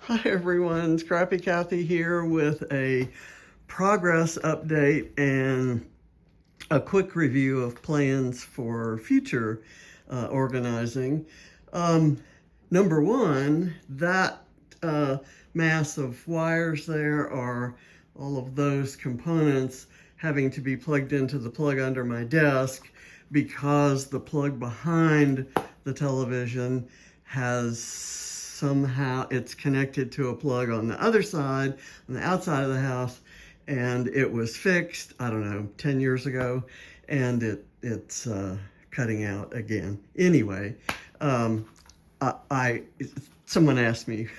Hi everyone, Scrappy Kathy here with a progress update and a quick review of plans for future organizing. Number one, that mass of wires there are all of those components having to be plugged into the plug under my desk because the plug behind the television has somehow it's connected to a plug on the other side, on the outside of the house, and it was fixed, I don't know, 10 years ago, and it's cutting out again. Anyway, someone asked me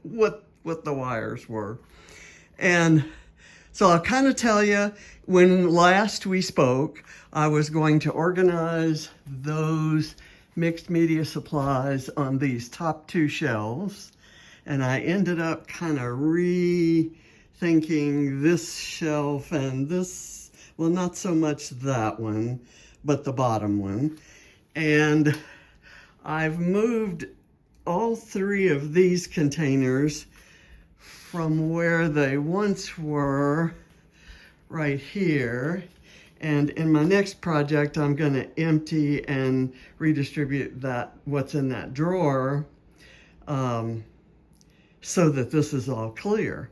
what the wires were. And so I'll kind of tell you, when last we spoke, I was going to organize those mixed media supplies on these top two shelves. And I ended up kind of rethinking this shelf and this, well, not so much that one, but the bottom one. And I've moved all three of these containers from where they once were, right here. And in my next project, I'm going to empty and redistribute what's in that drawer, so that this is all clear.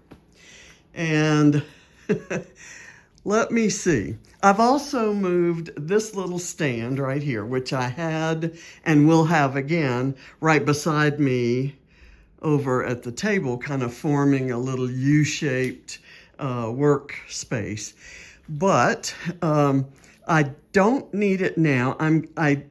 And let me see. I've also moved this little stand right here, which I had and will have again right beside me over at the table, kind of forming a little U-shaped workspace. But I don't need it now. I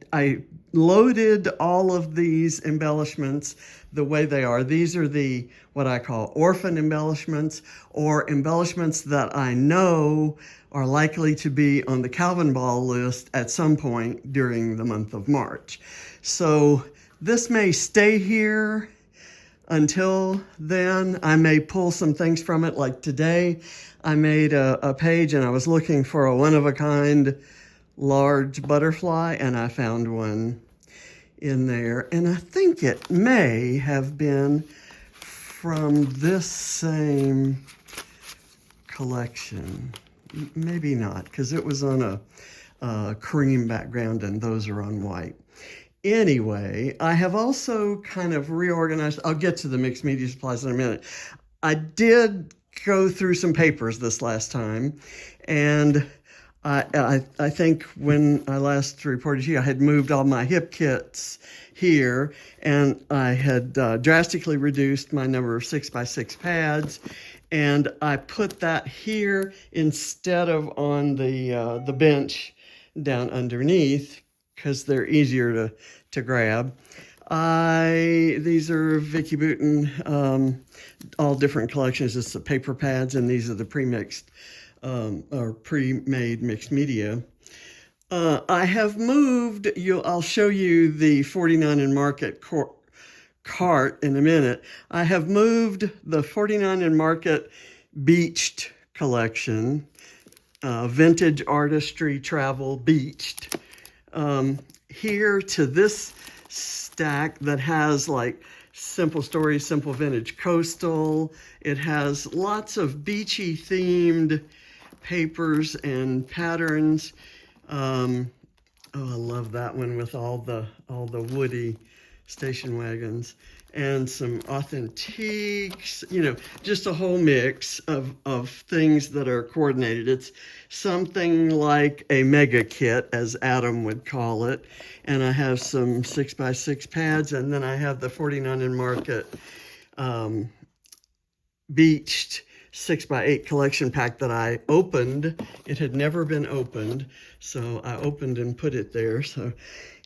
loaded all of these embellishments the way they are. These are the what I call orphan embellishments, or embellishments that I know are likely to be on the Calvin Ball list at some point during the month of March. So this may stay here until then. I may pull some things from it, like today I made a page and I was looking for a one-of-a-kind large butterfly, and I found one in there. And I think it may have been from this same collection. Maybe not, because it was on a cream background and those are on white. Anyway, I have also kind of reorganized. I'll get to the mixed media supplies in a minute. I did go through some papers this last time, and I think when I last reported to you, I had moved all my hip kits here, and I had drastically reduced my number of 6x6 pads, and I put that here instead of on the bench down underneath, because they're easier to grab. These are Vicky Boutin, all different collections. It's the paper pads, and these are the pre-mixed or pre-made mixed media. I have moved, I'll show you the 49 and Market cart in a minute. I have moved the 49 and Market Beached collection, Vintage Artistry Travel Beached, here to this stack that has like Simple Stories, Simple Vintage Coastal. It has lots of beachy themed papers and patterns. Oh, I love that one with all the woody station wagons, and some authentiques, just a whole mix of things that are coordinated. It's something like a mega kit, as Adam would call it. And I have some 6x6 pads, and then I have the 49 and Market Beached 6x8 collection pack that I opened. It had never been opened, so I opened and put it there.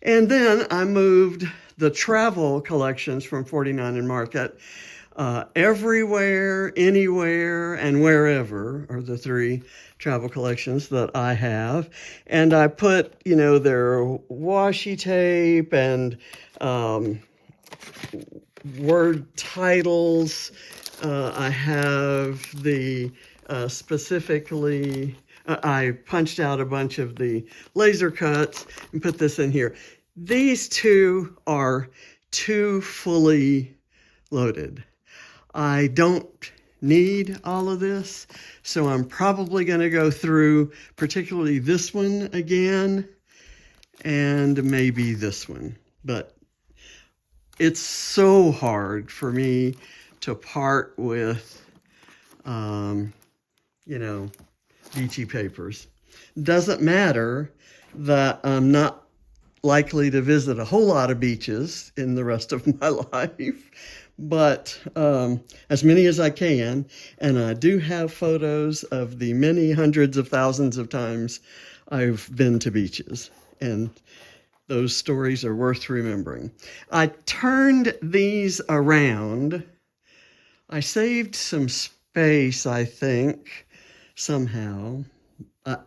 And then I moved the travel collections from 49 and Market. Everywhere, Anywhere, and Wherever are the three travel collections that I have. And I put, their washi tape and word titles. I have the specifically, I punched out a bunch of the laser cuts and put this in here. These two are too fully loaded. I don't need all of this, so I'm probably going to go through particularly this one again and maybe this one. But it's so hard for me to part with, you know, beachy papers. Doesn't matter that I'm not likely to visit a whole lot of beaches in the rest of my life, but as many as I can. And I do have photos of the many hundreds of thousands of times I've been to beaches. And those stories are worth remembering. I turned these around. I saved some space, I think, somehow.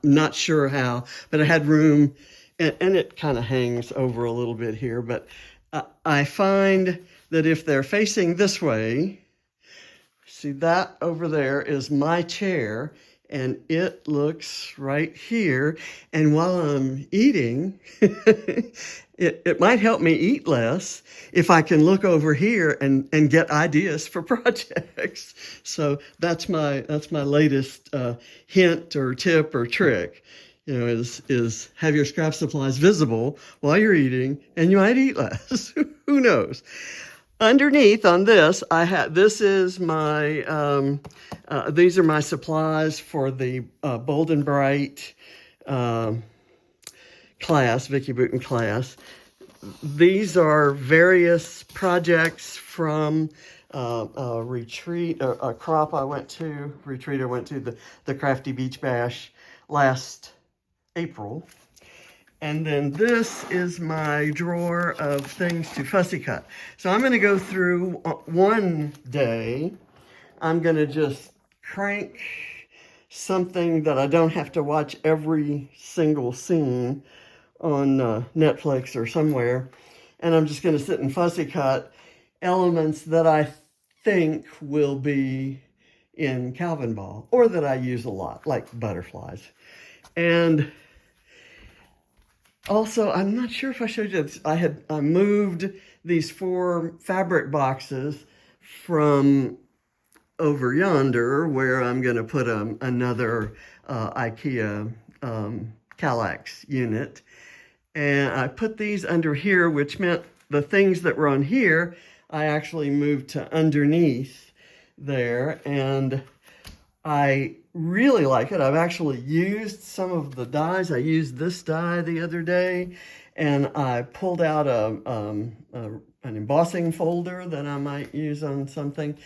Not sure how, but I had room, and it kind of hangs over a little bit here, but I find that if they're facing this way, see that over there is my chair, and it looks right here. And while I'm eating, it might help me eat less if I can look over here and get ideas for projects. So that's my latest hint or tip or trick. You know, is have your scrap supplies visible while you're eating, and you might eat less. Who knows? Underneath on this, this is my, these are my supplies for the Bold and Bright class, Vicki Booten class. These are various projects from a retreat, a crop I went to, retreat I went to, the Crafty Beach Bash last April. And then this is my drawer of things to fussy cut. So I'm going to go through one day. I'm going to just crank something that I don't have to watch every single scene on Netflix or somewhere. And I'm just going to sit and fussy cut elements that I think will be in Calvin Ball or that I use a lot, like butterflies. And also, I'm not sure if I showed you this. I moved these 4 fabric boxes from over yonder where I'm going to put another IKEA Kallax unit. And I put these under here, which meant the things that were on here, I actually moved to underneath there. And I really like it. I've actually used some of the dies. I used this die the other day, and I pulled out an embossing folder that I might use on something.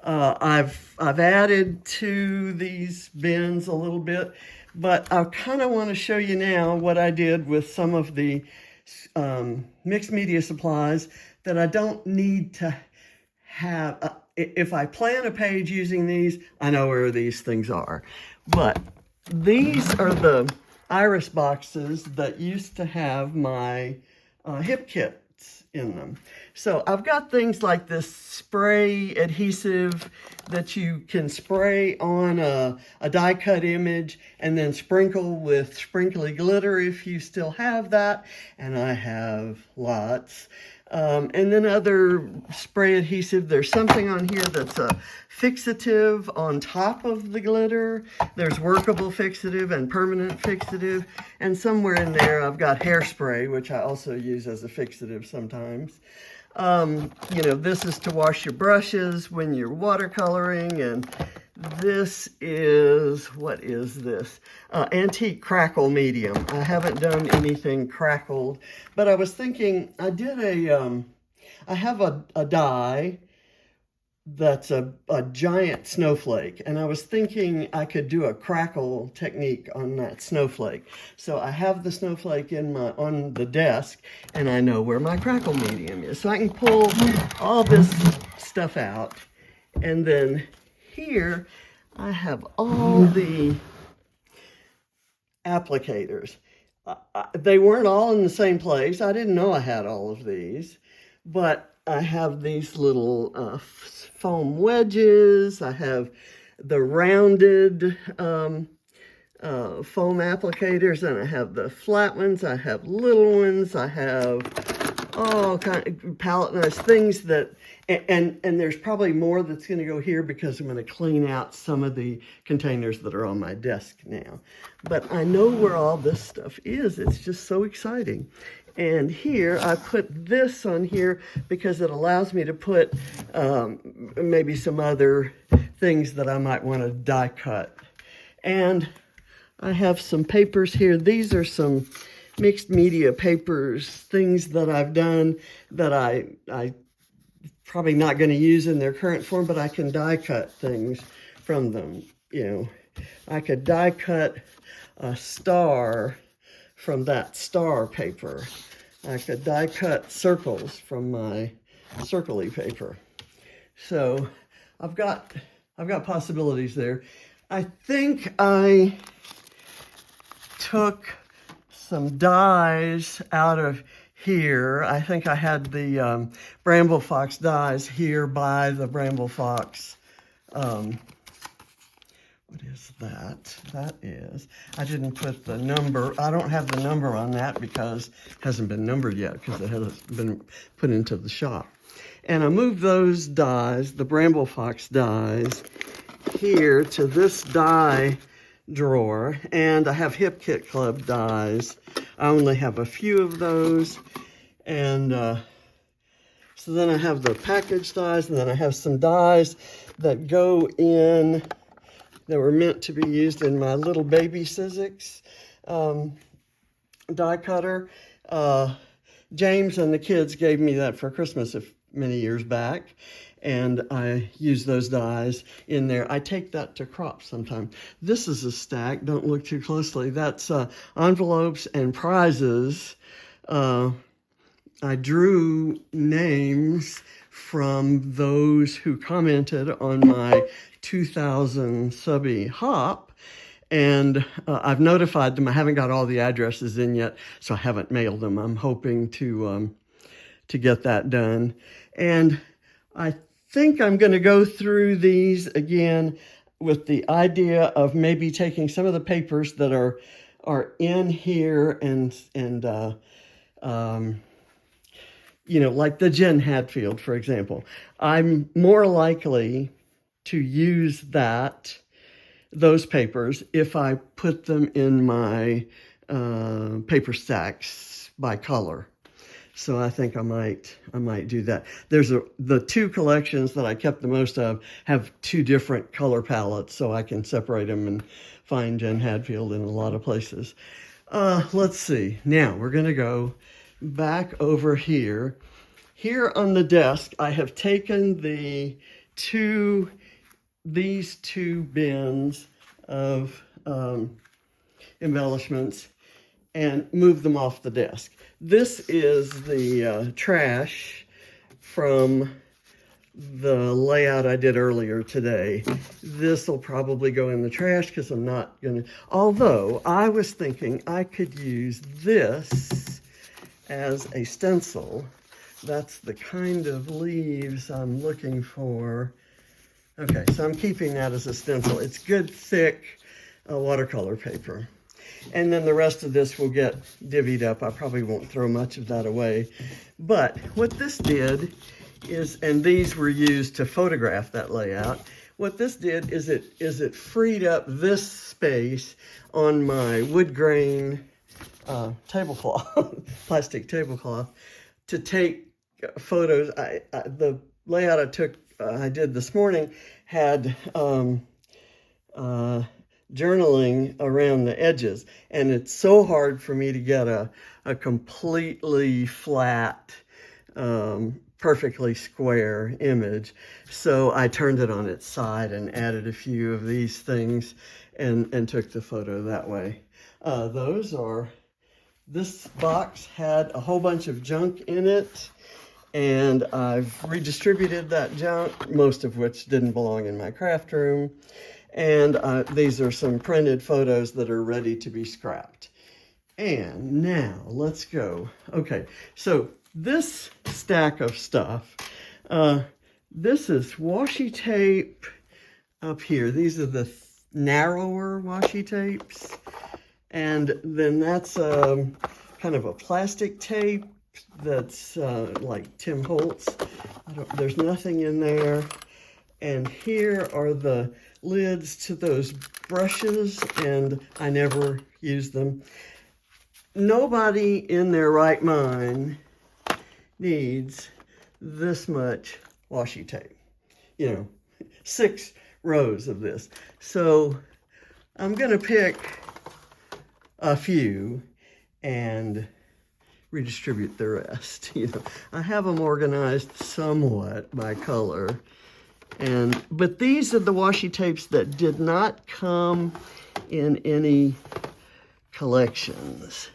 I've added to these bins a little bit, but I kind of want to show you now what I did with some of the mixed media supplies that I don't need to have. If I plan a page using these, I know where these things are. But these are the iris boxes that used to have my hip kits in them. So I've got things like this spray adhesive that you can spray on a die cut image and then sprinkle with sprinkly glitter if you still have that. And I have lots. And then other spray adhesive. There's something on here that's a fixative on top of the glitter. There's workable fixative and permanent fixative. And somewhere in there I've got hairspray, which I also use as a fixative sometimes. You know, this is to wash your brushes when you're watercoloring, and this is, what is this? Antique crackle medium. I haven't done anything crackled, but I was thinking, I have a die that's a giant snowflake, and I was thinking I could do a crackle technique on that snowflake. So I have the snowflake on the desk, and I know where my crackle medium is. So I can pull all this stuff out, and then here I have all the applicators. They weren't all in the same place. I didn't know I had all of these, but I have these little foam wedges. I have the rounded foam applicators, and I have the flat ones. I have little ones. I have all kind of palette knives, things that, and there's probably more that's going to go here because I'm going to clean out some of the containers that are on my desk now. But I know where all this stuff is. It's just so exciting. And here, I put this on here because it allows me to put maybe some other things that I might want to die cut. And I have some papers here. These are some mixed media papers, things that I've done that I probably not going to use in their current form, but I can die cut things from them. You know, I could die cut a star from that star paper. I could die cut circles from my circle-y paper. So I've got possibilities there. I think I took some dies out of here. I think I had the Bramble Fox dies here by the Bramble Fox. What is that? That is, I didn't put the number. I don't have the number on that because it hasn't been numbered yet because it hasn't been put into the shop. And I moved those dies, the Bramble Fox dies, here to this die drawer, and I have Hip Kit Club dies. I only have a few of those, and so then I have the package dies, and then I have some dies that go in, that were meant to be used in my little baby Sizzix die cutter. James and the kids gave me that for Christmas many years back, and I use those dies in there. I take that to crop sometimes. This is a stack, don't look too closely. That's envelopes and prizes. I drew names from those who commented on my 2000 subby hop, and I've notified them. I haven't got all the addresses in yet, so I haven't mailed them. I'm hoping to get that done. And I think I'm going to go through these again with the idea of maybe taking some of the papers that are in here and you know, like the Jen Hadfield, for example. I'm more likely to use those papers if I put them in my paper stacks by color. So I think I might do that. The two collections that I kept the most of have two different color palettes, so I can separate them and find Jen Hadfield in a lot of places. Let's see. Now we're going to go back over here. Here on the desk, I have taken these two bins of embellishments and moved them off the desk. This is the trash from the layout I did earlier today. This will probably go in the trash because I'm not going to, although I was thinking I could use this as a stencil. That's the kind of leaves I'm looking for. Okay, so I'm keeping that as a stencil. It's good, thick watercolor paper. And then the rest of this will get divvied up. I probably won't throw much of that away. But what this did is, and these were used to photograph that layout, what this did is it freed up this space on my wood grain tablecloth, plastic tablecloth, to take photos. The layout I did this morning had journaling around the edges, and it's so hard for me to get a completely flat, perfectly square image. So I turned it on its side and added a few of these things and took the photo that way. This box had a whole bunch of junk in it, and I've redistributed that junk, most of which didn't belong in my craft room. And these are some printed photos that are ready to be scrapped. And now let's go. Okay, so this stack of stuff, this is washi tape up here. These are the narrower washi tapes. And then that's kind of a plastic tape that's like Tim Holtz. There's nothing in there. And here are the lids to those brushes, and I never use them. Nobody in their right mind needs this much washi tape. 6 rows of this. So I'm gonna pick a few and redistribute the rest. I have them organized somewhat by color. But these are the washi tapes that did not come in any collections.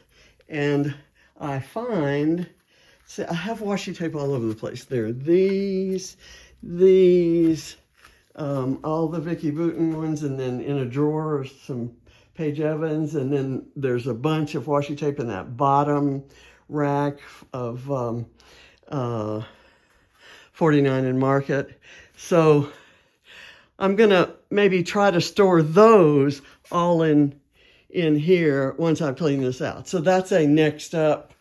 And I find, see, I have washi tape all over the place. There are these, all the Vicki Boutin ones, and then in a drawer some Paige Evans, and then there's a bunch of washi tape in that bottom rack of 49 in Market. So I'm gonna maybe try to store those all in here once I clean this out. So that's a next up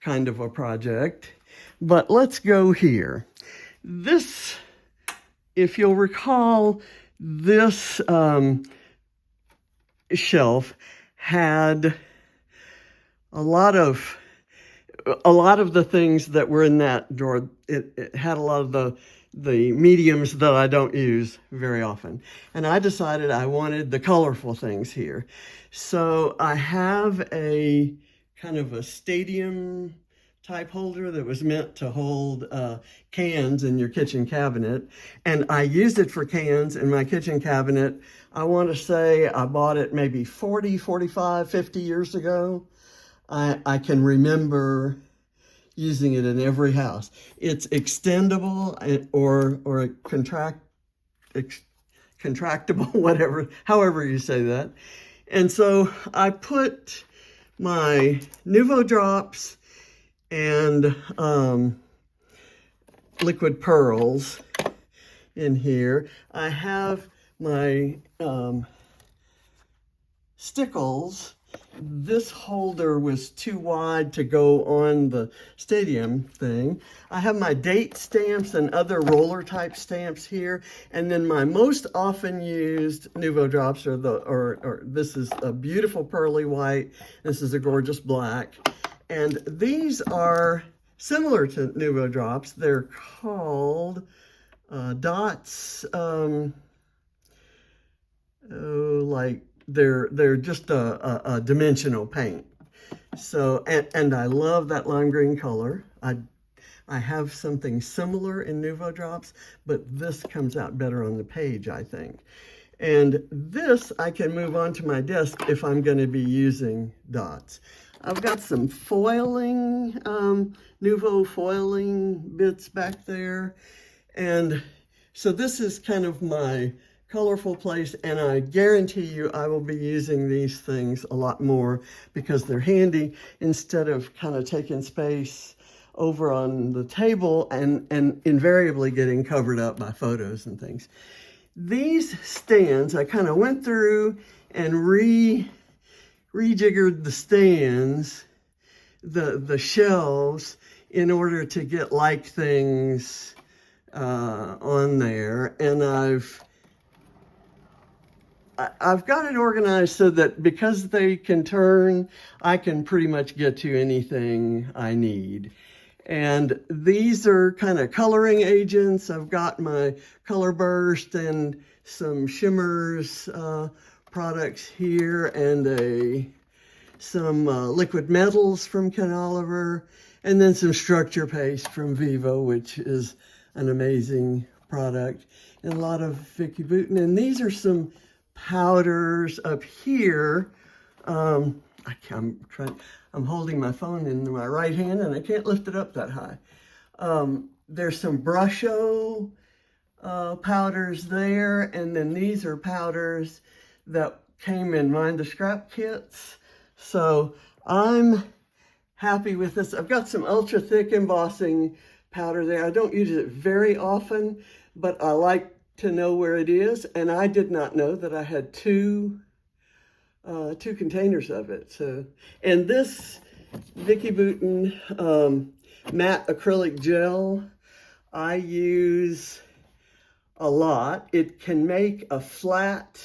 kind of a project. But let's go here. This, if you'll recall, this shelf had a lot of the things that were in that drawer. It had a lot of the mediums that I don't use very often. And I decided I wanted the colorful things here. So I have a kind of a stadium type holder that was meant to hold cans in your kitchen cabinet. And I used it for cans in my kitchen cabinet. I want to say I bought it maybe 40, 45, 50 years ago. I can remember using it in every house. It's extendable or contractable, whatever, however you say that. And so I put my Nuvo drops and liquid pearls in here. I have my stickles. This holder was too wide to go on the stadium thing. I have my date stamps and other roller type stamps here. And then my most often used Nuvo drops are this is a beautiful pearly white. This is a gorgeous black. And these are similar to Nuvo drops. They're called dots, like they're just a dimensional paint. So, and I love that lime green color. I have something similar in Nuvo drops, but this comes out better on the page, I think. And this I can move onto my desk if I'm going to be using dots. I've got some foiling, Nuvo foiling bits back there. And so this is kind of my colorful place, and I guarantee you I will be using these things a lot more because they're handy instead of kind of taking space over on the table and invariably getting covered up by photos and things. These stands, I kind of went through and rejiggered the stands, the shelves, in order to get like things on there, and I've got it organized so that because they can turn, I can pretty much get to anything I need. And these are kind of coloring agents. I've got my Color Burst and some Shimmers products here, and some liquid metals from Ken Oliver, and then some structure paste from Vivo, which is an amazing product, and a lot of Vicki Boutin. And these are some powders up here. I'm holding my phone in my right hand and I can't lift it up that high. There's some Brusho powders there, and then these are powders that came in Mind the Scrap kits. So I'm happy with this. I've got some ultra thick embossing powder there. I don't use it very often, but I like to know where it is, and I did not know that I had two containers of it. So, and this Vicki Boutin matte acrylic gel I use a lot. It can make a flat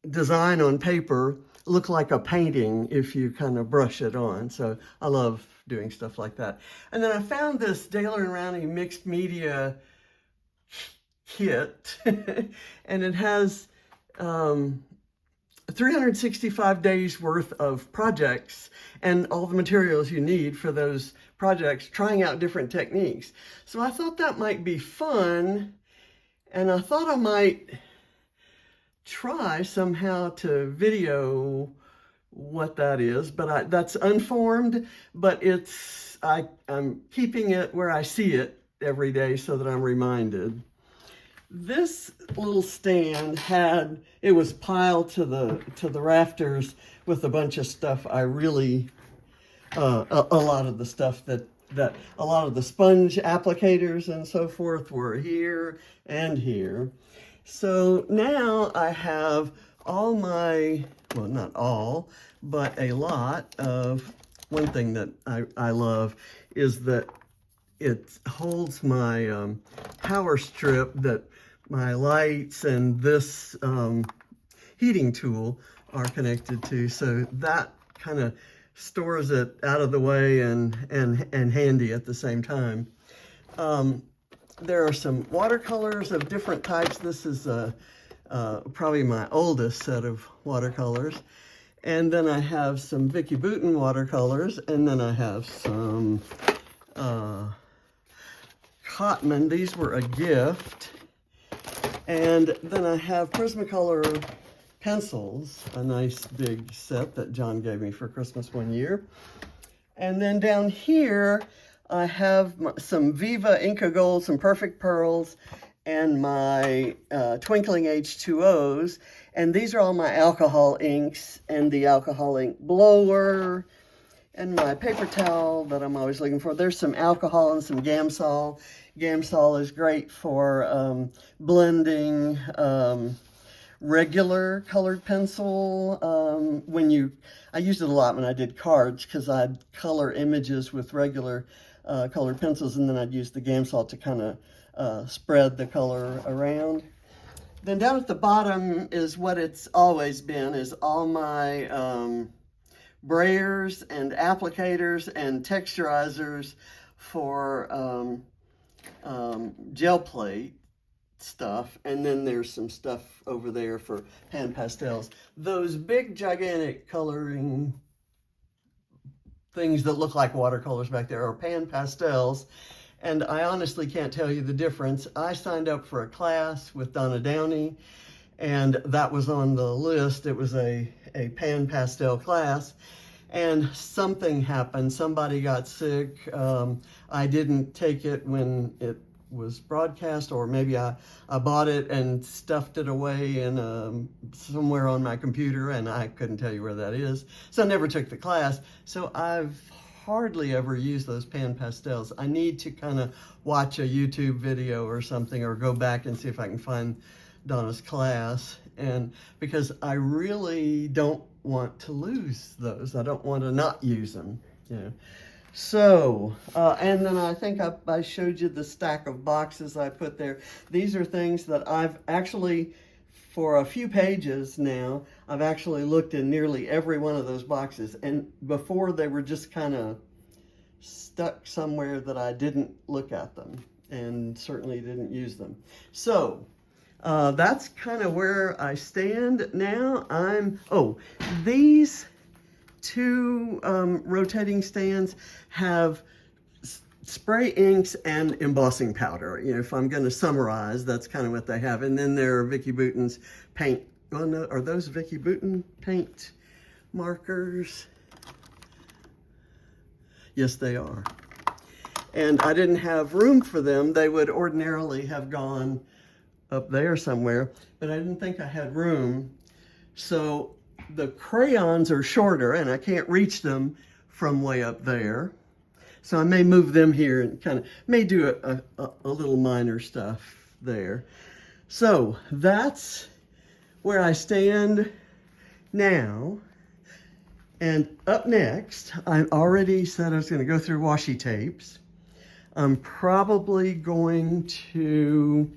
design on paper look like a painting if you kind of brush it on. So I love doing stuff like that. And then I found this Daler and Rowney mixed media kit, and it has 365 days worth of projects and all the materials you need for those projects, trying out different techniques. So I thought that might be fun, and I thought I might try somehow to video what that is, but that's unformed, but I'm keeping it where I see it every day so that I'm reminded. This little stand it was piled to the rafters with a bunch of stuff I really, a lot of the stuff that a lot of the sponge applicators and so forth were here and here. So now I have all my, well, not all, but a lot of, one thing that I love is that it holds my power strip that my lights and this heating tool are connected to. So that kind of stores it out of the way and handy at the same time. There are some watercolors of different types. This is probably my oldest set of watercolors. And then I have some Vicki Boutin watercolors, and then I have some Cotman. These were a gift. And then I have Prismacolor pencils, a nice big set that John gave me for Christmas one year. And then down here, I have some Viva Inca Gold, some Perfect Pearls, and my Twinkling H2Os. And these are all my alcohol inks and the alcohol ink blower and my paper towel that I'm always looking for. There's some alcohol and some Gamsol. Gamsol is great for blending regular colored pencil. I used it a lot when I did cards because I'd color images with regular colored pencils, and then I'd use the Gamsol to kind of spread the color around. Then down at the bottom is what it's always been, is all my brayers and applicators and texturizers for gel plate stuff. And then there's some stuff over there for pan pastels. Those big gigantic coloring things that look like watercolors back there are pan pastels, and I honestly can't tell you the difference. I signed up for a class with Donna Downey, and that was on the list. It was a pan pastel class, and something happened. Somebody got sick. I didn't take it when it was broadcast, or maybe I bought it and stuffed it away in somewhere on my computer, and I couldn't tell you where that is. So I never took the class. So I've hardly ever used those pan pastels. I need to kind of watch a YouTube video or something, or go back and see if I can find Donna's class, and because I really don't want to lose those. I don't want to not use them, you know. So, and then I think I showed you the stack of boxes I put there. These are things that I've actually, for a few pages now, I've actually looked in nearly every one of those boxes. And before, they were just kind of stuck somewhere that I didn't look at them and certainly didn't use them. So, that's kind of where I stand now. These two rotating stands have spray inks and embossing powder. You know, if I'm going to summarize, that's kind of what they have. And then there are Vicki Boutin's paint. Oh no, are those Vicki Boutin paint markers? Yes, they are. And I didn't have room for them. They would ordinarily have gone up there somewhere, but I didn't think I had room. So the crayons are shorter, and I can't reach them from way up there. So I may move them here and kind of may do a little minor stuff there. So that's where I stand now. And up next, I already said I was going to go through washi tapes. I'm probably going to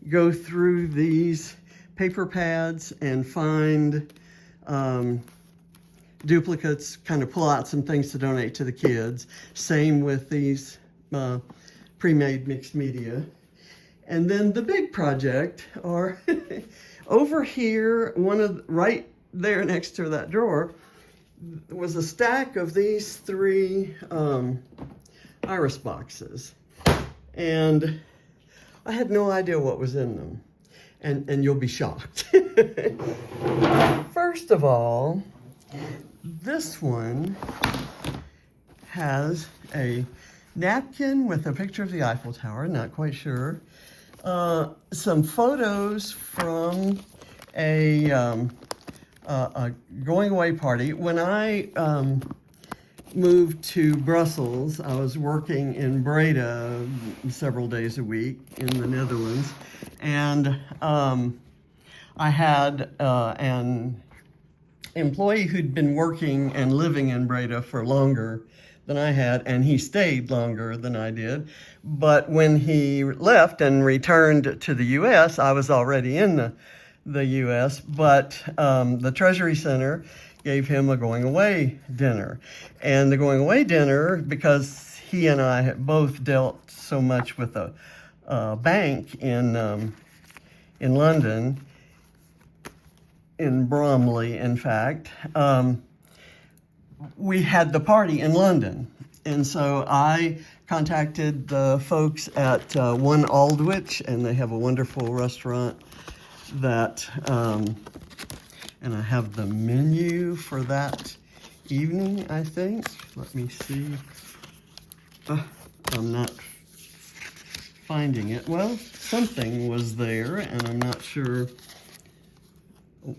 go through these paper pads and find duplicates, kind of pull out some things to donate to the kids. Same with these pre-made mixed media. And then the big project, or over here, right there next to that drawer, was a stack of these 3 iris boxes. And I had no idea what was in them. And you'll be shocked. First of all, this one has a napkin with a picture of the Eiffel Tower, not quite sure. Some photos from a going away party. When I moved to Brussels, I was working in Breda several days a week in the Netherlands, and I had an employee who'd been working and living in Breda for longer than I had, and he stayed longer than I did. But when he left and returned to the U.S., I was already in the U.S., but the Treasury Center gave him a going away dinner. And the going away dinner, because he and I had both dealt so much with a bank in London, in Bromley, in fact, we had the party in London. And so I contacted the folks at One Aldwych, and they have a wonderful restaurant that, and I have the menu for that evening, I think. Let me see. I'm not finding it. Well, something was there, and I'm not sure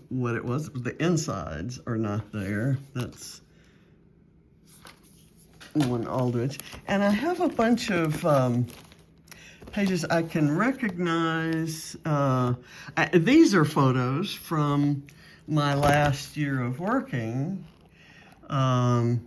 what it was. The insides are not there. That's One Aldwych. And I have a bunch of pages I can recognize. These are photos from my last year of working. A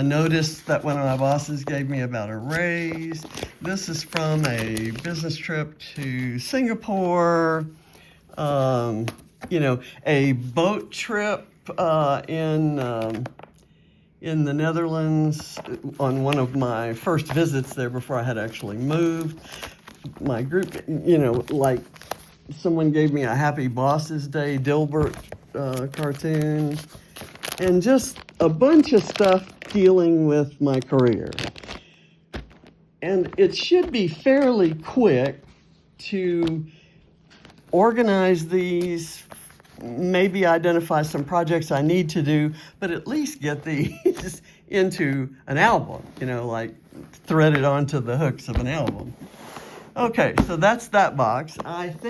notice that one of my bosses gave me about a raise. This is from a business trip to Singapore. A boat trip in the Netherlands on one of my first visits there before I had actually moved. My group, like someone gave me a Happy Bosses Day Dilbert cartoon, and just a bunch of stuff dealing with my career. And it should be fairly quick to organize these, maybe identify some projects I need to do, but at least get these into an album, like threaded onto the hooks of an album. Okay, so that's that box. I think